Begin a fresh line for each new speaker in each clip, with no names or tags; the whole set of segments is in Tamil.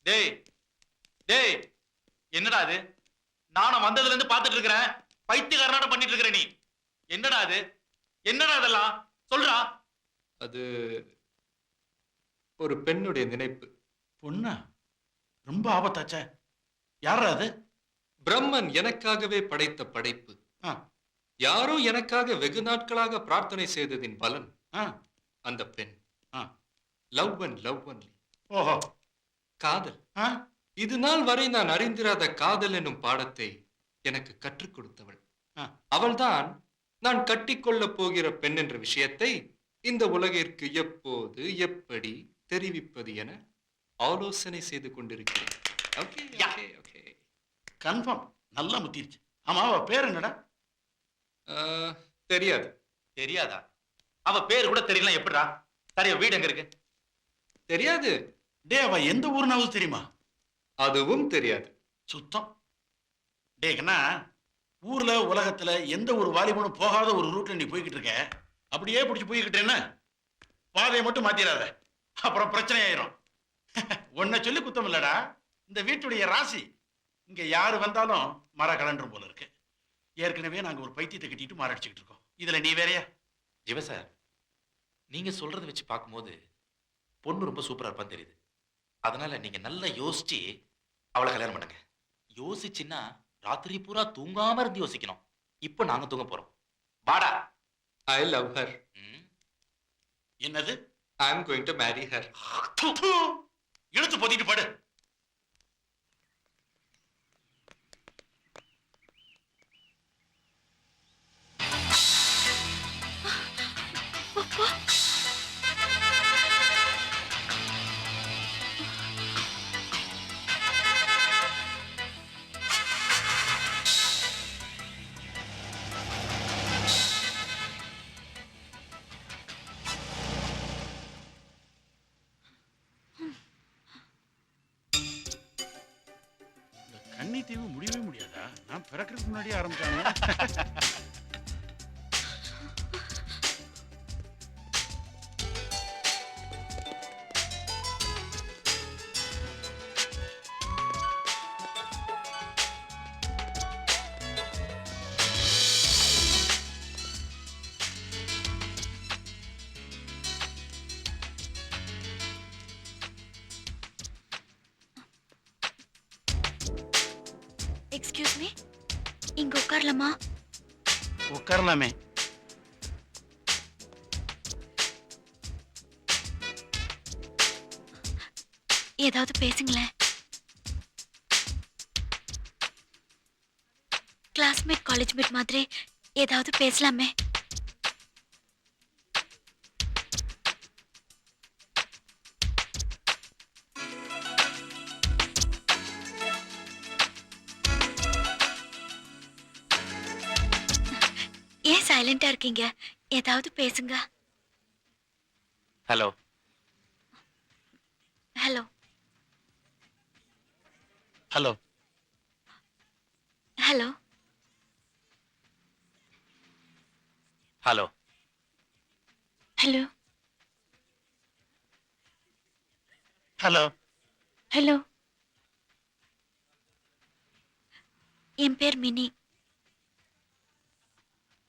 டேய் டேய், என்னடா அது? நானும் வந்ததுல இருந்து பாத்துட்டு இருக்கிறேன், பைத்தியக்காரனாட பண்ணிட்டு இருக்கிற நீ. என்னடா அது? என்னடா அதெல்லாம் சொல்றா.
அது ஒரு பெண்ணுடைய நினைப்பு.
பொண்ணா? ரொம்ப ஆபத்தாச்சே. யாரா அது?
பிரம்மன் எனக்காகவே படைத்த படைப்பு.
ஆ,
யாரோ எனக்காக வெகு நாட்களாக பிரார்த்தனை செய்ததின் பலன்
ஆ,
அந்த பெண்.
ஆ.
Love and love only.
ஓஹோ.
காதல்.
ஆ,
இது நாள் வரை நான் அறிந்திராத காதல் என்னும் பாடத்தை எனக்கு கற்றுக் கொடுத்தவள்.
ஆ.
அவள்தான் நான் கட்டிக்கொள்ளப் போகிற பெண் என்ற விஷயத்தை இந்த உலகிற்கு எப்போது எப்படி தெரிவிப்பது என ஆலோசனை செய்து கொண்டிருக்கிறேன். Okay
yeah.
Okay okay.
Confirm. நல்லா முத்திருச்சு. ஆமா, அவ பேர் என்னடா?
தெரியாது.
தெரியாதா? அவ பேர் கூட தெரியல எப்படிடா? சரி, வீடு எங்க இருக்கு?
தெரியாது.
டே, அவ எந்த ஊர்னாவது தெரியுமா?
அதுவும் தெரியாது.
சுத்தம். டே கண்ணா, ஊர்ல உலகத்துல எந்த ஒரு வாலிபனும் போகாத ஒரு ரூட்ல நீ போய்கிட்டு இருக்க. அப்படியே பிடிச்சி போய்கிட்டேன்னா பாதையை மட்டும் மாத்திராத, அப்புறம் பிரச்சனை ஆயிரும். உன்னை சொல்லி குத்தம் இல்லடா, இந்த வீட்டுடைய ராசி. இங்க யாரு வந்தாலும் மர கலண்டரும் போல இருக்கு. ஏற்கனவே நாங்க ஒரு பைத்தியத்தை கட்டிட்டு மாரடிச்சுக்கிட்டு இருக்கோம். இதுல நீ வேறையா?
ஜிவ சார், நீங்க சொல்றதை வச்சு பார்க்கும்போது பொண்ணு ரொம்ப சூப்பரா இருப்பான்னு தெரியுது. அதனால நீங்க நல்லா யோசிச்சு அவளை கல்யாணம் பண்ணுங்க. யோசிச்சுன்னா ராத்திரி பூரா தூங்காம இருந்து யோசிக்கணும். இப்போ நாங்க தூங்க போறோம். வாடா.
I love her.
என்னது?
I am going to marry her.
இழுத்து பொத்திட்டு படு. கன்னி தீவு முடியவே முடியாதா? நான் பிறக்கிறதுக்கு முன்னாடியே ஆரம்பிச்சாங்க.
எக்ஸ்கியூஸ் மீ, இங்க உட்காரலாமா?
உட்காரலாமே.
ஏதாவது பேசுங்களேன். கிளாஸ்மேட், காலேஜ் மேட் மாதிரி ஏதாவது பேசலாமே. ஏன் சைலண்டா இருக்கீங்க? ஏதாவது பேசுங்க.
Hello.
Hello.
Hello.
Hello.
Hello.
Hello.
Hello.
Hello. என் பேர் மினி.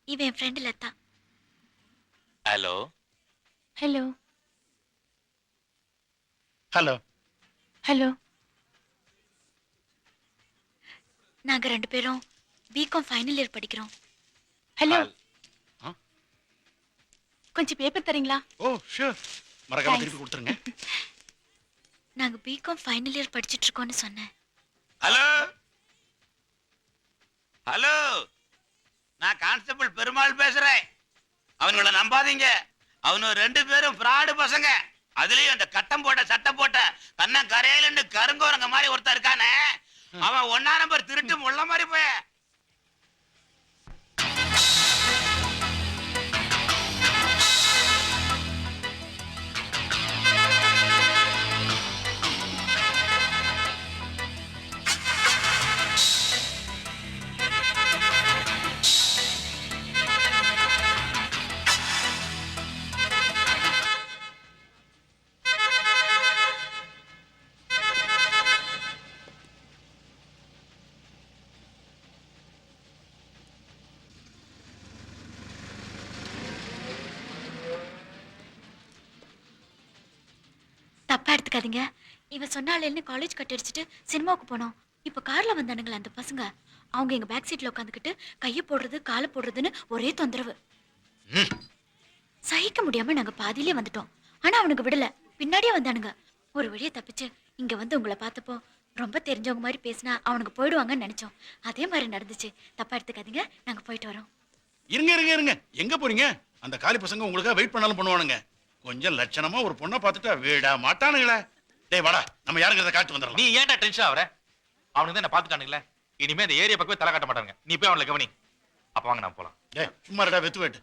இவன் என் friend Latha.
Hello.
Hello.
Hello.
Hello. நாங்க ரெண்டு பேரும் பிகாம் ஃபைனல் இயர் படிக்கிறோம். ஹலோ. கொஞ்சம் பேப்பர் தரீங்களா?
ஓ ஷூர், மறக்காம திருப்பி கொடுத்துருங்க.
நாங்க பிகாம் ஃபைனல் இயர் படிச்சிட்டு இருக்கோம்னு சொன்னேன்.
ஹலோ ஹலோ, நான் கான்ஸ்டபிள் பெருமாள் பேசுறேன். அவனுங்களை நம்பாதீங்க, அவனு ரெண்டு பேரும் ஃப்ராடு பசங்க. அதுலயும் அந்த கட்டம் போட்ட சட்டம் போட்ட கண்ண கரையில கருங்கோரங்க மாதிரி ஒருத்தர் இருக்கானே, அவன் 1ஆம் நம்பர் திருட்டு முள்ள மாதிரி போய.
தப்பா எடுத்துக்காதீங்க. இவன் சொன்னாலேன்னு காலேஜ் கட் அடிச்சுட்டு சினிமாவுக்கு போனோம். இப்ப கார்ல வந்தானுங்களே அந்த பசங்க, அவங்க எங்க பேக் சீட்ல உட்காந்துக்கிட்டு கையை போடுறது காலை போடுறதுன்னு ஒரே தொந்தரவு.
ம்.
சகிக்க முடியாம நாங்க பாதியிலே வந்துட்டோம். ஆனா அவனுக்கு விடல, பின்னாடியே வந்தானுங்க. ஒரு வழியா தப்பிச்சு இங்க வந்து உங்களை பார்த்தப்போ ரொம்ப தெரிஞ்சவங்க மாதிரி பேசினா அவனுக்கு போயிடுவாங்கன்னு நினைச்சோம். அதே மாதிரி நடந்துச்சு. தப்பா எடுத்துக்காதீங்க, நாங்க போயிட்டு வரோம்.
இருங்க இருங்க இருங்க, எங்க போறீங்க? அந்த காலி பசங்க உங்களுக்காக வெயிட் பண்ணாலும் பண்ணுவானுங்க. கொஞ்சம் லட்சணமா ஒரு பொண்ணை பார்த்துட்டா வீடா மாட்டானுங்களே. டேய் வாடா, நம்ம யாருங்கிறத காட்டு வந்துடலாம்.
நீ ஏன்டா டென்ஷன் ஆவற? அவனுக்கு தான் என்ன பாத்துட்டானுங்களே. இனிமே அந்த ஏரியா பக்கமே தலை காட்ட மாட்டாங்க. நீ போய் அவளை கவனி. அப்ப வாங்க நான் போலாம்.
டேய் சும்மா இருடா, வெத்து வெட்டு.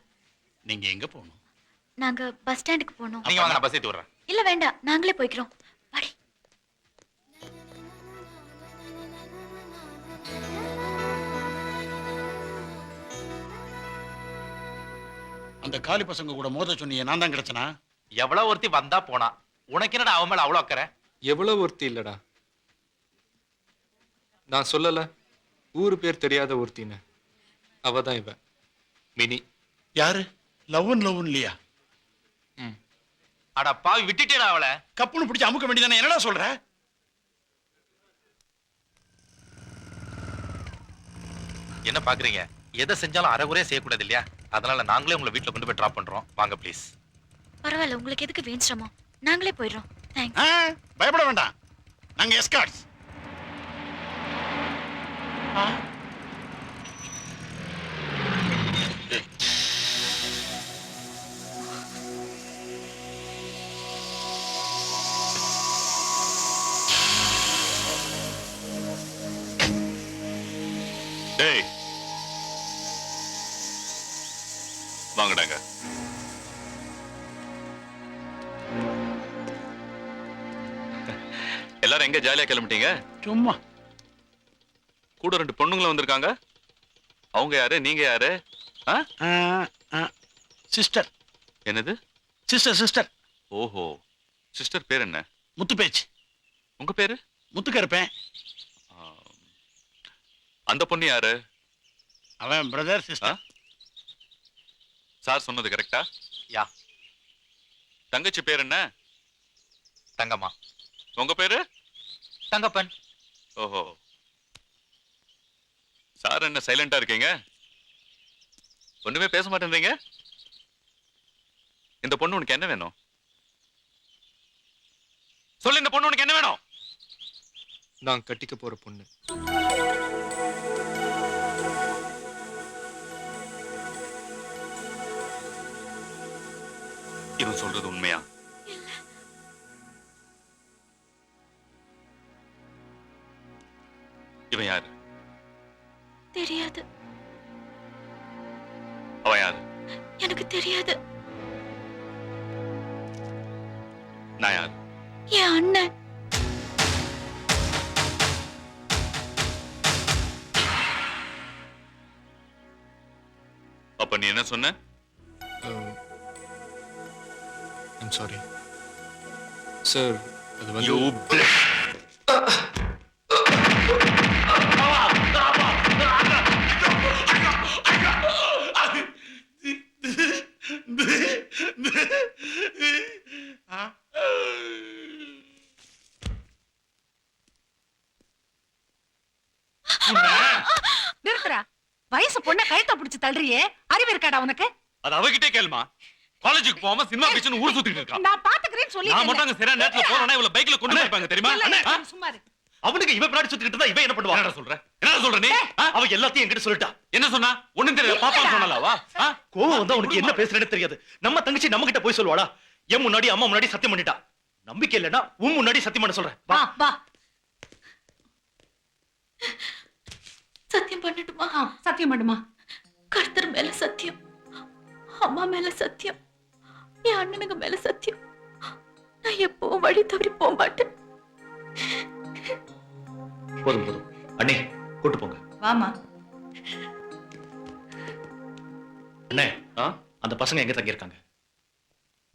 நீங்க எங்க போகணும்?
நாங்க பஸ் ஸ்டாண்டுக்கு போனோம்.
நீங்க வாங்க, நான் பஸ் ஏத்தி விடுறேன்.
இல்ல வேண்டாம், நாங்களே போய்க்கிறோம். வாடி.
அந்த காலி பசங்க கூட மோத சொன்னீங்க, நான் தான் கிடைச்சனா?
எவ்வளவு ஒருத்தி வந்தா போனா, உனக்கு என்னடா அவன் மேல அவ்வளவு அக்கறை?
எவ்வளவு ஒருத்தி இல்லடா. நான் சொல்லல, ஊரு பேர் தெரியாத ஒருத்தின்னு. அவதான் இவ மினி.
யாரு? லவ்ன் இல்லையா?
அட பாவி, விட்டுட்டேடா அவளை.
கப்புன்னு பிடிச்சி அமுக்க வேண்டியதானே, என்னடா சொல்ற?
என்ன பாக்குறீங்க? எதை செஞ்சாலும் அரைகுறையா செய்யக்கூடாது இல்லையா? அதனால நாங்களே உங்களை வீட்டுல கொண்டு போய் டிராப் பண்றோம். வாங்க ப்ளீஸ்.
பரவாயில்ல, உங்களுக்கு எதுக்கு வீண் சிரமம்? நாங்களே போயிடுறோம். தேங்க்ஸ்.
பயப்பட வேண்டாம், நாங்க எஸ்கார்ட்ஸ்.
டேய் வாங்கடாங்க. எல்லாரும் எங்க ஜாலியா கிளம்பிட்டீங்க?
சும்மா
கூட 2 பொண்ணுங்களும் வந்திருக்காங்க. அவங்க யாரு, நீங்க யாரு?
சிஸ்டர்.
என்னது
சிஸ்டர்
ஓஹோ, சிஸ்டர் பேர் என்ன?
முத்து பேச்சு.
உங்க பேரு?
முத்துக்க இருப்பேன்.
அந்த பொண்ணு யாரு?
அவன் பிரதர் சிஸ்டர்.
சார் சொன்னது கரெக்டா?
யா.
தங்கச்சி பேர் என்ன?
தங்கம்மா.
உங்க பேரு?
தங்கப்பன்.
ஓஹோ, சார் என்ன சைலண்டா இருக்கீங்க? ஒண்ணுமே பேச மாட்டேன்றீங்க. இந்த பொண்ணு உனக்கு என்ன வேணும்? சொல்லு, இந்த பொண்ணு உனக்கு என்ன வேணும்?
நான் கட்டிக்க போற பொண்ணு.
இவன் சொல்றது உண்மையா? இவன் யாரு?
தெரியாது.
அவன் யாரு?
எனக்கு தெரியாது.
நான் யாரு?
என் அண்ணன்.
அப்ப நீ என்ன சொன்ன?
I'm sorry sir. அது வந்து
You bitch.
நிறுத்துறா. வயசு பொண்ண கழுத்தை பிடிச்சு தள்ளுறியே, அறிவு இருக்காடா உனக்கு?
அது அவகிட்டே கேளுமா. காலேஜுக்கு போகாம சினிமா பீச்னு ஊர் சுத்திட்டு இருக்கான்.
நான் பாத்துக்கிறேன்னு சொல்லி
நான் மட்டும் அங்க சரியான நேரத்துல போறேன்னா இவள பைக்ல கொண்டு போயிருப்பாங்க தெரியுமா?
சும்மா இரு.
அவனுக்கு இவ பின்னாடி சுத்திட்டு இருந்தா இவன் என்ன பண்ணுவா?
என்னடா சொல்ற? என்னடா சொல்ற நீ?
அவ எல்லாத்தையும் என்கிட்ட சொல்லிட்டா.
என்ன சொன்னா? ஒண்ணும் தெரியல. பாப்பா சொன்னலாவா?
கோவம் வந்தா உனக்கு என்ன பேசுறேன்னு தெரியாது. நம்ம தங்கச்சி நம்ம கிட்ட போய் சொல்லுவாளா? என் முன்னாடி அம்மா முன்னாடி சத்தியம் பண்ணிட்டா. நம்பிக்கை இல்லைன்னா உன் முன்னாடி சத்தியம் பண்ண சொல்றேன்.
வா வா.
சத்தியம் பண்ணட்டுமா?
சத்தியம் பண்ணுமா?
கர்த்தர் மேல சத்தியம், அம்மா மேல சத்தியம், என் அண்ணனுங்க மேல சத்தியம். நான் எப்பவும் வழி தவறி போக மாட்டேன்.
போதும் போதும் அண்ணே, கூட்டு போங்க.
வாமா.
அண்ணே, அந்த பசங்க எங்க தங்கி இருக்காங்க?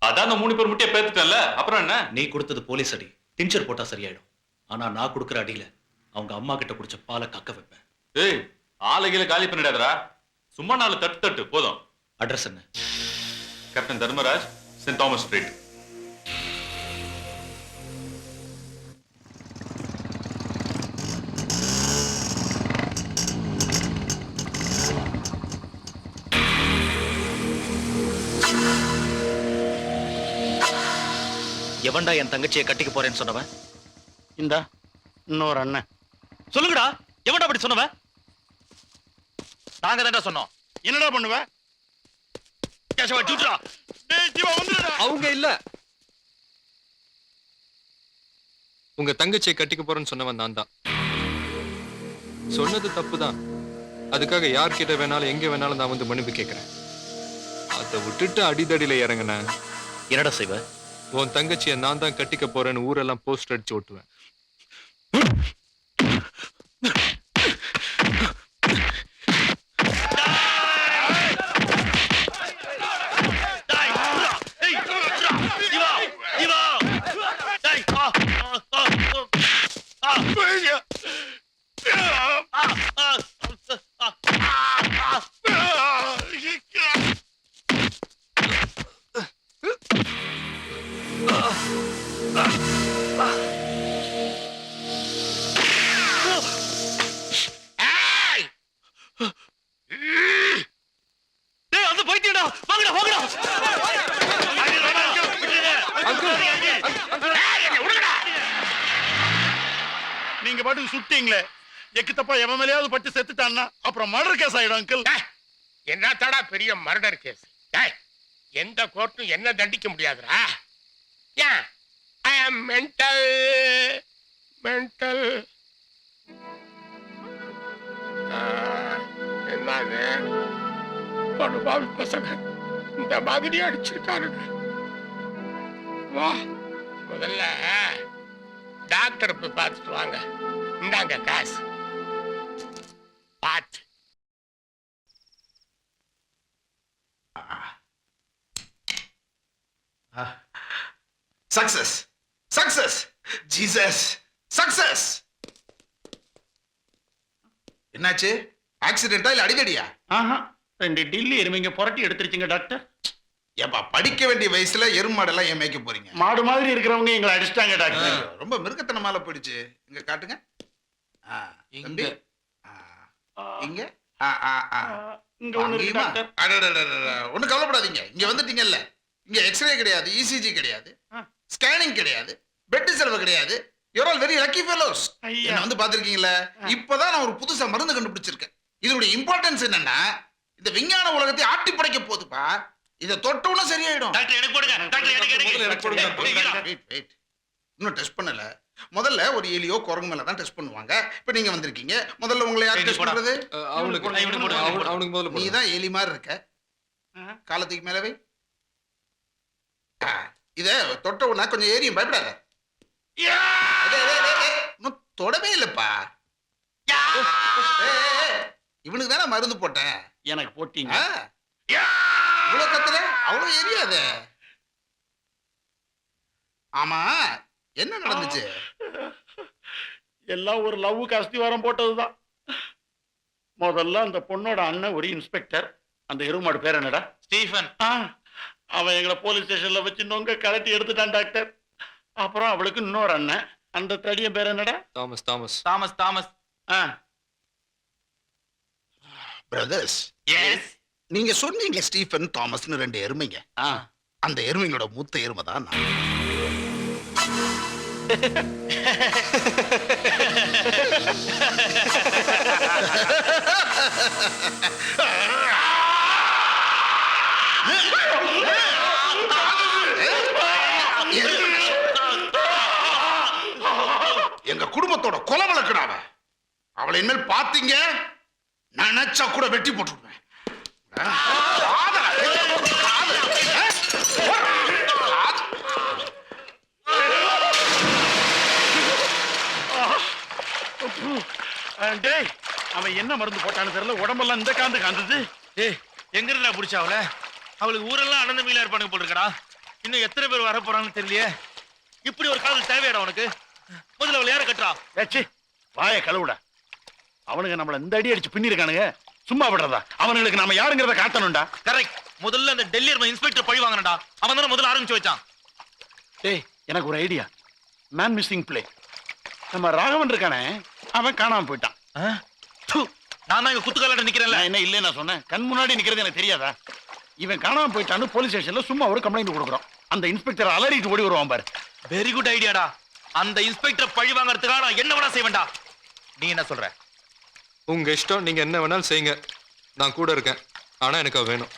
அதான் அந்த 3 பேர் முட்டிய பேத்துட்டல. அப்புறம் என்ன?
நீ கொடுத்தது போலீஸ் அடி, டிஞ்சர் போட்டா சரியாயிடும். ஆனா நான் கொடுக்குற அடியில அவங்க அம்மா கிட்ட குடிச்ச பாலை கக்க வைப்பேன்.
ஏய், ஆளுகில காலி பண்ணிடாதடா. சும்மா 4 தட்டு தட்டு போதும்.
அட்ரஸ் என்ன?
Captain Dharmaraj, saint Thomas street.
எவன்டா என் தங்கச்சியை கட்டிக்க போறேன்னு சொன்னவன்?
இந்தா இன்னொரு அண்ணன்.
சொல்லுங்கடா, எவன்டா அப்படி சொன்னவன்?
நாங்க தான்டா சொன்னோம்.
என்னடா பண்ணுவ?
கேசவா, ஜூட்ரா.
டேய் ஜீவா வந்துடுடா.
அவங்க இல்ல. உங்க தங்கச்சியை கட்டிக்க போறேன்னு சொன்னவன் நான் தான். சொன்னது தப்புதான். அதுக்காக யார்கிட்ட வேணாலும் எங்க வேணாலும் நான் வந்து மன்னிப்பு கேட்கிறேன். அதை விட்டுட்டு அடிதடியில இறங்கின
என்னடா செய்வ?
உன் தங்கச்சியை நான் தான் கட்டிக்க போறேன்னு ஊரெல்லாம் போஸ்டர் அடிச்சு ஓட்டுவேன்.
டேய், அந்த பைத்தியடா, வாங்கடா வாங்கடா.
நீங்க பாட்டுக்கு சுட்டீங்களே, எக்கு தப்பா எவன் மேலேயாவது பட்டு செத்துட்டான்னா அப்புறம் மர்டர் கேஸ் ஆயிடும் அங்கிள்.
என்னத்தாடா பெரிய மர்டர் கேஸ்? எந்த கோர்ட்டும் என்ன தண்டிக்க முடியாதுடா. ஏன் ஐ ஆம் மென்டல் என்னது பாவி பசங்க இந்த மாதிரி அடிச்சிருக்காருங்க. வா முதல்ல டாக்டர் போய் பார்த்துட்டு வாங்க. இந்தாங்க காசு பார்த்து.
Success success Jesus success. என்னாச்சு? ஆக்சிடென்டா இல்ல அடிதடியா? ரெண்டு டில்லி எருமைங்க புரட்டி எடுத்துருச்சுங்க டாக்டர். ஏப்பா, படிக்க வேண்டிய வயசுல எருமாடெல்லாம் ஏன் மேய்க்க போறீங்க? மாடு மாதிரி இருக்கிறவங்க எங்களை அடிச்சிட்டாங்க டாக்டர். ரொம்ப மிருகத்தனமால போயிடுச்சு. இங்க காட்டுங்க.
இங்க.
இங்க இங்க ஒண்ணு இருக்கு டாக்டர். ஒண்ணு கவலைப்படாதீங்க. இங்க வந்துட்டீங்கல்ல, இங்க எக்ஸ்ரே கிடையாது, இசிஜி கிடையாது, ஸ்கேனிங் கிடையாது, பெட் செலவு கிடையாது. You are very lucky fellows. என்ன வந்து பாத்துருக்கீங்களா? இப்பதான் நான் ஒரு புதுசா மருந்து கண்டுபிடிச்சிருக்கேன். இதனுடைய இம்பார்ட்டன்ஸ் என்னன்னா, இந்த விஞ்ஞான உலகத்தை ஆட்டி படைக்க போகுதுப்பா. இதை தொட்டவுடனே சரியாயிடும்.
டாக்டர் எனக்கு போடுங்க. டாக்டர் எனக்கு போடுங்க.
வெயிட், இன்னும் டெஸ்ட் பண்ணல. முதல்ல ஒரு எலியோ குரங்கு மேல தான் டெஸ்ட் பண்ணுவாங்க. இப்ப நீங்க வந்திருக்கீங்க, முதல்ல உங்களை யார் டெஸ்ட் பண்றது?
அவனுக்கு
நீ தான் எலி மாதிரி இருக்க. காலத்துக்கு மேலவே இத தொட்ட உடனே கொஞ்சம் ஏரியும், பயப்படாத. இன்னும் தொடவே இல்லப்பா. இவனுக்கு தானே மருந்து போட்டேன். எனக்கு போட்டீங்க. இவ்வளவு கத்துற, அவ்வளவு எரியாது. ஆமா, என்ன நடந்துச்சு? எல்லாம் ஒரு லவ்வுக்கு அஸ்திவாரம் போட்டதுதான். முதல்ல அந்த பொண்ணோட அண்ணன் ஒரு இன்ஸ்பெக்டர். அந்த எருமாடு பேர் என்னடா?
ஸ்டீஃபன்.
அவன் எங்களை போலீஸ் ஸ்டேஷன்ல வச்சு நொங்க கலட்டி எடுத்துட்டான் டாக்டர். அப்புறம் அவளுக்கு இன்னொரு அண்ணன். அந்த தடிய பேர் என்னடா?
தாமஸ்.
Brothers,
yes.
நீங்க சொன்னீங்க ஸ்டீஃபன் தாமஸ்னு ரெண்டு எருமைங்க. அந்த எருமைங்களோட மூத்த எருமை தான் நான். எங்க குடும்பத்தோட கொலை வழக்குடாவ. அவளை இனிமேல் பாத்தீங்க, நினைச்சா கூட வெட்டி போட்டுருவேன். டேய், அவன் என்ன மருந்து போட்டான்னு தெரியல, உடம்பெல்லாம் இந்த காந்து காந்தது.
ஏய், எங்க இருந்தா புடிச்சா அவளை? அவளுக்கு ஊரெல்லாம் அனந்த மீலா இருப்பானுங்க போட்டுருக்கடா. இன்னும் எத்தனை பேர் வர போறாங்கன்னு தெரியலையே. இப்படி ஒரு காதல் தேவையாடா உனக்கு? முதல்ல அவளை யார கட்டுறா?
ஏச்சி, வாய கழுவுட. அவனுங்க நம்மள இந்த அடி அடிச்சு பின்னிருக்கானுங்க. சும்மா விடுறதா? அவனுங்களுக்கு நாம யாருங்கிறத காட்டணும்டா.
கரெக்ட். முதல்ல அந்த டெல்லி இன்ஸ்பெக்டர் பழி வாங்கினடா. அவன் தானே முதல்ல ஆரம்பிச்சு வச்சான்.
டேய், எனக்கு ஒரு ஐடியா. Man missing play. நம்ம ராகவன் இருக்கானே, அவன் காணாம போயிட்டான்.
நான் தான் இங்க குத்துக்கால நிக்கிறேன்ல.
என்ன இல்ல நான் சொன்னேன், கண் முன்னாடி நிக்கிறது எனக்கு தெரியாதா? இவன் காணாம போயிட்டான்னு போலீஸ் ஸ்டேஷன்ல சும்மா ஒரு கம்ப்ளைண்ட் கொடுக்குறோம். அந்த இன்ஸ்பெக்டர் அலறிட்டு ஓடி வருவான் பாரு.
வெரி குட் ஐடியாடா. அந்த இன்ஸ்பெக்டர் பழி வாங்கறதுக்காக நான் என்ன வேணா செய்வேன்டா. நீ என்ன சொல்ற?
உங்க இஷ்டம், நீங்க என்ன வேணாலும் செய்யுங்க. நான் கூட இருக்கேன். ஆனா எனக்கு அவ வேணும்.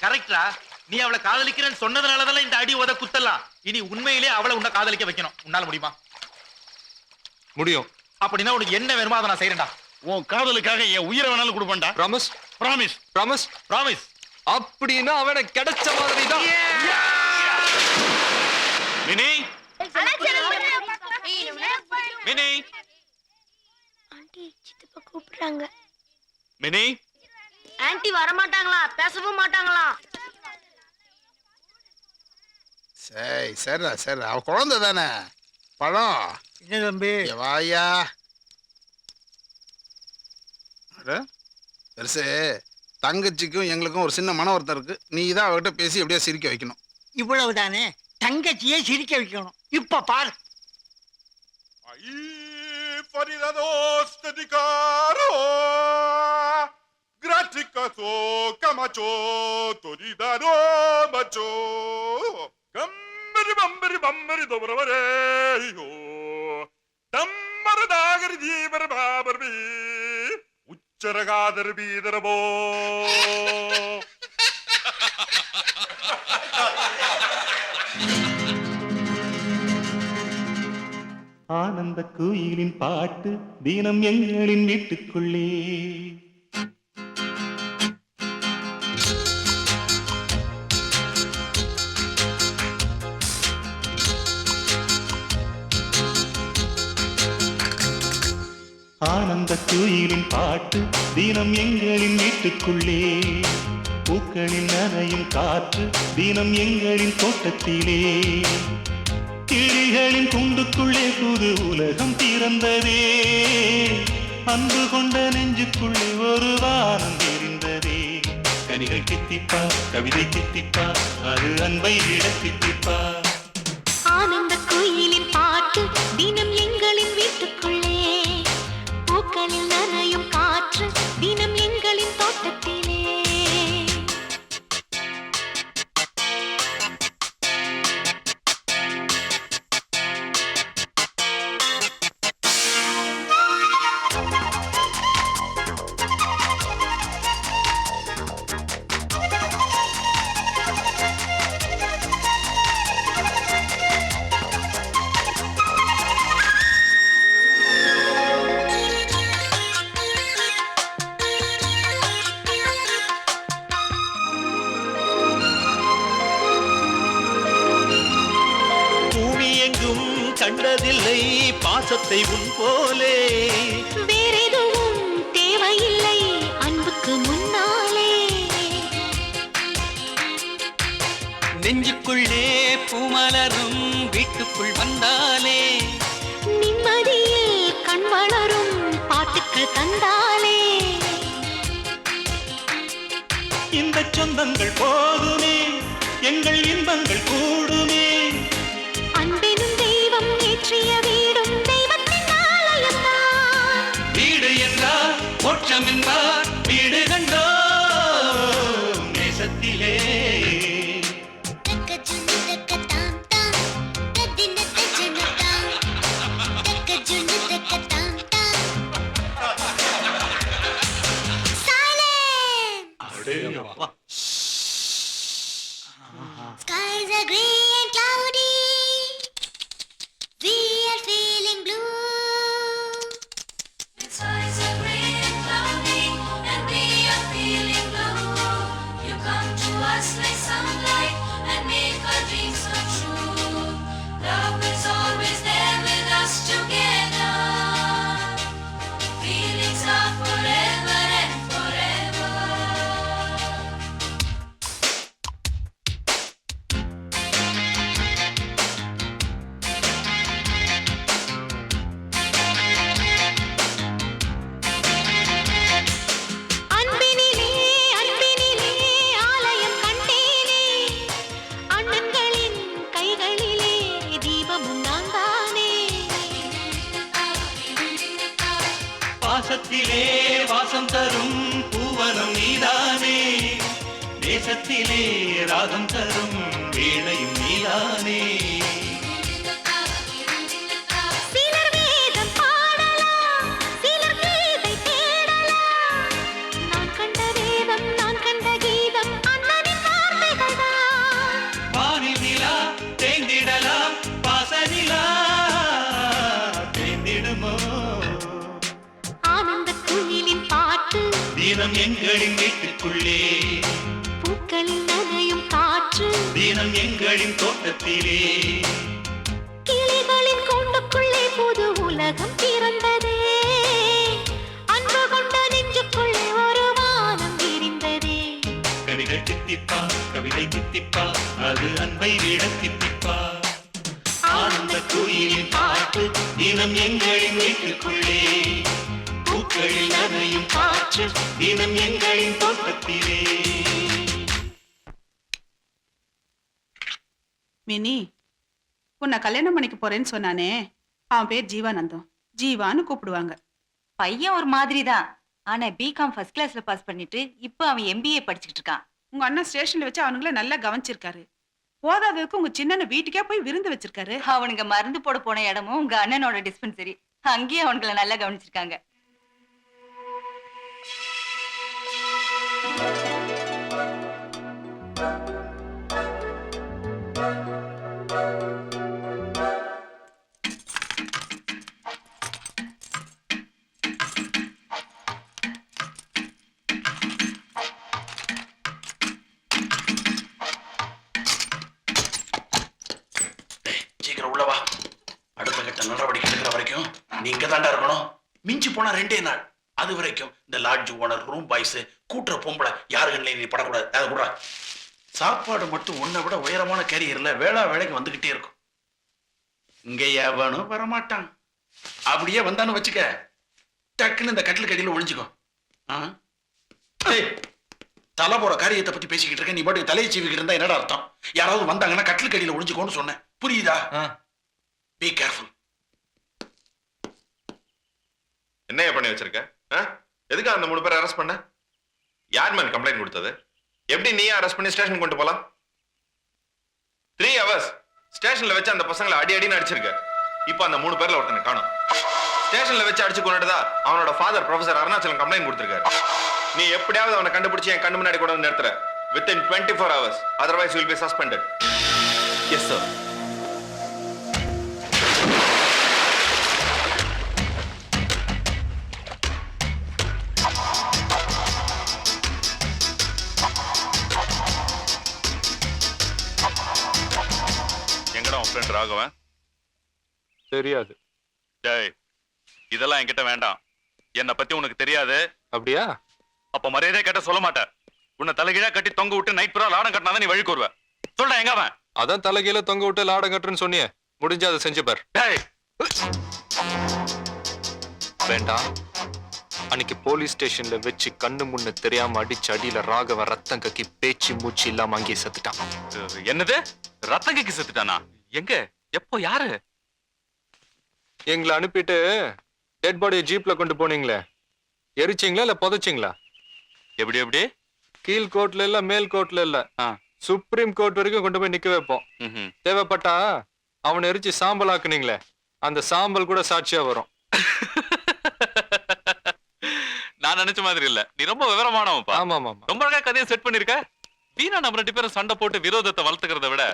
கரெக்டா? நீ அவளை காதலிக்கிறேன்னு சொன்னதுனாலதான் இந்த அடி உத குத்தலாம். இனி உண்மையிலே அவளை உன்னை காதலிக்க வைக்கணும். உன்னால முடியுமா?
முடியும்.
அப்படின்னா உனக்கு என்ன வேணுமோ அதை நான் செய்யறேன்டா.
உன் காதலுக்காக என் உயிரை வேணாலும் கொடுப்பேன்டா.
ப்ராமிஸ்?
ப்ராமிஸ்.
ப்ராமிஸ்?
ப்ராமிஸ்.
அப்படின்னா அவனை கிடைச்ச மாதிரி தான்.
மினி மினி
ஆண்டி சித்தப்பா கூப்பிடுறாங்க.
மினி
ஆண்டி வர மாட்டாங்களா? பேசவும் மாட்டாங்களா?
சரி சரிடா சரி, அவ குழந்தை தானே. பழம்
என்ன தம்பி?
வாயா பெருசு. தங்கச்சிக்கும் எங்களுக்கும் ஒரு சின்ன மன வருத்தம் இருக்கு. நீ தான் அவகிட்ட பேசி எப்படியா சிரிக்க வைக்கணும்.
இவ்வளவுதானே? தங்கச்சியே சிரிக்க வைக்கணும். இப்ப பாரு.
Graticato, camacho, toridano, macho. Gambari, bambari, bambari, dobravareyo. Dammaradagari, dibarbabarbi. Ucharagadar bidarabo.
ஆனந்த குயிலின் பாட்டு தினம் எங்களின் வீட்டுக்குள்ளே. ஆனந்த குயிலின் பாட்டு தினம் எங்களின் வீட்டுக்குள்ளே. பூக்களின் நனையும் காற்று தினம் எங்களின் தோட்டத்திலே. கிளிகளின் கூண்டுக்குள்ளே புது உலகம் திறந்ததே. அன்பு கொண்ட நெஞ்சுக்குள்ளே ஒரு வானம் தெரிந்ததே. கனிகள் தித்திப்பா, கவிதை தித்திப்பா, அது அன்பை விட தித்திப்பா.
ஆனந்த குயிலின் பாட்டு தினம் எங்களின் வீட்டுக்குள்ளே. பூக்களில் நனையும் காற்று தினம் எங்களின் தோட்டத்திலே.
கண்டதில்லை பாசத்தை உன் போலே.
வேறெதுவும் தேவையில்லை அன்புக்கு முன்னாலே.
நெஞ்சுக்குள்ளே பூமலரும் வீட்டுக்குள் வந்தாலே.
நிம்மதியில் கண் வளரும் பாட்டுக்கு தந்தாலே.
இந்த சொந்தங்கள் போதுமே, எங்கள் இன்பங்கள் கூடுமே.
அன்பெனும் தெய்வம் ஏற்றிய வீடும் தெய்வத்தின் ஆலயம்தான்.
வீடு என்றால் மோட்சம் என்பார் வீடு கண்டோ நேசத்திலே.
Skies are grey and cloudy. We are feeling blue. The skies are grey and cloudy, and we are feeling blue. You come to us like sunlight and make our dreams come true. Love is always there with us together. Feelings are forever and forever. அன்பினிலே அன்பினிலே ஆலயம் கண்டேனே. அண்ணன்களின் கைகளிலே தீபமும் நான் தானே.
பாசத்திலே வாசம் தரும் பூவனம் நீதானே. தேசத்திலே ராகம் தரும் வேளையும் நீதானே. தினம் எங்களின் வீட்டுக்குள்ளே
பூக்களில் நனையும் காற்று
தினம் எங்களின் தோட்டத்திலே
கிளிகளின் கூண்டுக்குள்ளே புது உலகம் பிறந்ததே அன்பு கொண்ட நெஞ்சுக்குள்ளே ஒரு வானம் விரிந்ததே
கவிகள் தித்திப்பா கவிதை தித்திப்பா அது அன்பை விட தித்திப்பா ஆனந்த குயிலின் பாட்டு தினம் எங்களின் வீட்டுக்குள்ளே பூக்களில் நனையும் காற்று தினம் எங்களின் தோட்டத்திலே.
மினி உன்னை கல்யாணம் பண்ணிக்க போறேன்னு சொன்னானே அவன் பேர் ஜீவானந்தம். ஜீவான்னு கூப்பிடுவாங்க.
பையன் ஒரு மாதிரி தான். ஆனா பிகாம் ஃபர்ஸ்ட் கிளாஸ்ல பாஸ் பண்ணிட்டு இப்போ அவன் எம்பிஏ படிச்சுக்கிட்டு இருக்கான்.
உங்க அண்ணன் ஸ்டேஷன்ல வச்சு அவனுங்கள நல்லா கவனிச்சிருக்காரு. போதாததுக்கு உங்க சின்னன்னு வீட்டுக்கே போய் விருந்து வச்சிருக்காரு.
அவனுங்க மருந்து போட போன இடமும் உங்க அண்ணனோட டிஸ்பென்சரி. அங்கேயே அவனுங்களை நல்லா கவனிச்சிருக்காங்க.
சீக்கிரம் உள்ளவா. அடுத்த கட்ட நடவடிக்கை எடுக்கிற வரைக்கும் நீ இங்க தாண்டா இருக்கணும். மிஞ்சி போனா 2 நாள். அது வரைக்கும் இந்த லாட்ஜ் ஓனர், ரூம் பாய்ஸ், கூட்டுற பொம்பளை யாருகள்லையும் நீ படக்கூடாது. அதை கூட சாப்பாடு மட்டும் உன்னை விட உயரமான கேரியர்ல வேலைக்கு வந்துகிட்டே இருக்கும். இங்க எவனும் வரமாட்டான். அப்படியே வந்தான்னு வச்சுக்க, டக்குன்னு இந்த கட்டில் கடியில ஒளிஞ்சுக்கோ. தலை போற காரியத்தை பத்தி பேசிக்கிட்டு இருக்க, நீ பாட்டுக்கு தலையை சீவிக்கிட்டு இருந்தா என்னடா அர்த்தம்? யாராவது வந்தாங்கன்னா கட்டில் கடியில ஒளிஞ்சுக்கோன்னு சொன்னேன். புரியுதா? Be careful.
என்னைய பண்ணி வச்சிருக்க? எதுக்கு அந்த 3 பேரை அரெஸ்ட் பண்ண? யார் மேன் கம்ப்ளைண்ட் கொடுத்தது? எப்படி நீயே அரெஸ்ட் பண்ணி ஸ்டேஷன் கொண்டு போலாம்? 3 hours ஸ்டேஷன்ல வச்சு அந்த பசங்களை அடின்னு அடிச்சிருக்க. இப்போ அந்த 3 பேர்ல ஒருத்தனை காணோம். ஸ்டேஷன்ல வச்சு அடிச்சு கொண்டுட்டதா அவனோட ஃபாதர் ப்ரொஃபசர் அருணாச்சலம் கம்ப்ளைண்ட் கொடுத்திருக்காரு. நீ எப்படியாவது அவனை கண்டுபிடிச்சு என் கண்ணு முன்னாடி கொண்டு வந்து நிறுத்துற. within 24 hours, otherwise you will be suspended.
Yes, sir. எங்கடா உன் ஃப்ரெண்ட் ராகவன்?
தெரியாது.
டேய், இதெல்லாம் என்கிட்ட வேண்டாம். என்னை பத்தி உனக்கு தெரியாது.
அப்படியா?
அப்ப மரியாதை கேட்ட சொல்ல மாட்டேன். உன்னை தலைகீழா கட்டி தொங்க விட்டு நைட் பூரா லாடம் கட்டினாதான் நீ வழிக்கு வருவ. சொல்றேன், எங்க அவன்?
அதான் தலைகீழ தொங்க விட்டு லாடம் கட்டுறேன்னு சொன்னியே, முடிஞ்சா அதை செஞ்சு பார்.
டேய்,
வேண்டாம். அன்னைக்கு போலீஸ் ஸ்டேஷன்ல வச்சு கண்ணு முன்ன தெரியாம அடிச்சு அடியில ராகவன் ரத்தம் கக்கி பேச்சு மூச்சு இல்லாம அங்கேயே செத்துட்டான்.
என்னது? ரத்தம் கக்கி செத்துட்டானா? எங்க? எப்போ? யாரு?
எங்களை அனுப்பிட்டு டெட் பாடியை ஜீப்ல கொண்டு போனீங்களே, எரிச்சிங்களா இல்ல புதைச்சிங்களா?
எப்படி எப்படி?
கீழ் கோர்ட்ல இல்ல, மேல் கோர்ட்ல இல்ல, சுப்ரீம் கோர்ட் வரைக்கும் கொண்டு போய் நிக்க வைப்போம். தேவைப்பட்டா அவனை எரிச்சு சாம்பல் ஆக்குனீங்களே, அந்த சாம்பல் கூட சாட்சியா வரும்.
நான் நினைச்ச மாதிரி இல்ல. நீ ரொம்ப விவரமானவன்ப்பா.
ஆமா ஆமா.
ரொம்ப அழகா கதையை செட் பண்ணிருக்க. வீணா நம்ம 2 பேரும் சண்டை போட்டு விரோதத்தை வளர்த்துக்கிறத விட